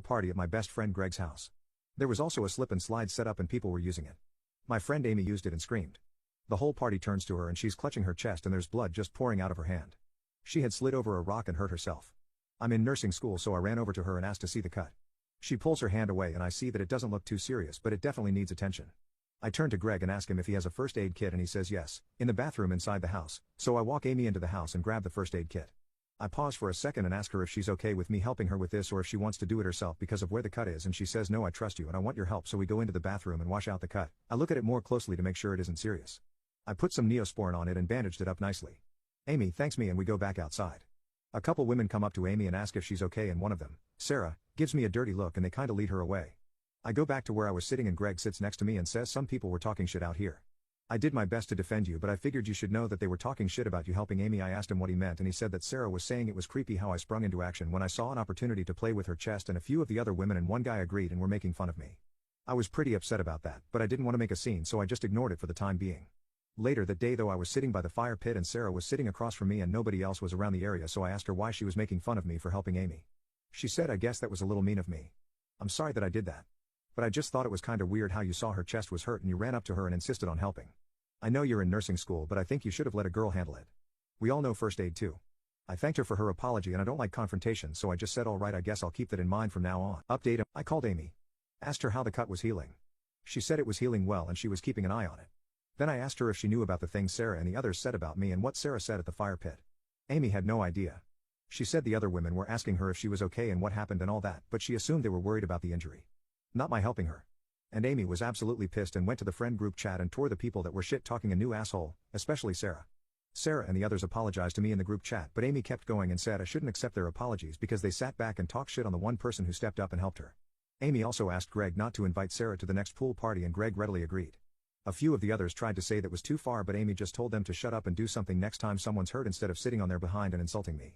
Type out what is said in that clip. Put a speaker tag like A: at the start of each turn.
A: party at my best friend Greg's house. There was also a slip and slide set up and people were using it. My friend Amy used it and screamed. The whole party turns to her and she's clutching her chest and there's blood just pouring out of her hand. She had slid over a rock and hurt herself. I'm in nursing school so I ran over to her and asked to see the cut. She pulls her hand away and I see that it doesn't look too serious but it definitely needs attention. I turn to Greg and ask him if he has a first aid kit and he says yes, in the bathroom inside the house, so I walk Amy into the house and grab the first aid kit. I pause for a second and ask her if she's okay with me helping her with this or if she wants to do it herself because of where the cut is and she says no, I trust you and I want your help, so we go into the bathroom and wash out the cut. I look at it more closely to make sure it isn't serious. I put some Neosporin on it and bandaged it up nicely. Amy thanks me and we go back outside. A couple women come up to Amy and ask if she's okay and one of them, Sarah, gives me a dirty look and they kinda lead her away. I go back to where I was sitting and Greg sits next to me and says some people were talking shit out here. I did my best to defend you but I figured you should know that they were talking shit about you helping Amy. I asked him what he meant and he said that Sarah was saying it was creepy how I sprung into action when I saw an opportunity to play with her chest, and a few of the other women and one guy agreed and were making fun of me. I was pretty upset about that, but I didn't want to make a scene so I just ignored it for the time being. Later that day though, I was sitting by the fire pit and Sarah was sitting across from me and nobody else was around the area, so I asked her why she was making fun of me for helping Amy. She said I guess that was a little mean of me. I'm sorry that I did that. But I just thought it was kinda weird how you saw her chest was hurt and you ran up to her and insisted on helping. I know you're in nursing school but I think you should have let a girl handle it. We all know first aid too. I thanked her for her apology and I don't like confrontation, so I just said alright, I guess I'll keep that in mind from now on. Update: I called Amy. Asked her how the cut was healing. She said it was healing well and she was keeping an eye on it. Then I asked her if she knew about the things Sarah and the others said about me and what Sarah said at the fire pit. Amy had no idea. She said the other women were asking her if she was okay and what happened and all that, but she assumed they were worried about the injury, not my helping her. And Amy was absolutely pissed and went to the friend group chat and tore the people that were shit talking a new asshole, especially Sarah. Sarah and the others apologized to me in the group chat, but Amy kept going and said I shouldn't accept their apologies because they sat back and talked shit on the one person who stepped up and helped her. Amy also asked Greg not to invite Sarah to the next pool party and Greg readily agreed. A few of the others tried to say that was too far but Amy just told them to shut up and do something next time someone's hurt instead of sitting on their behind and insulting me.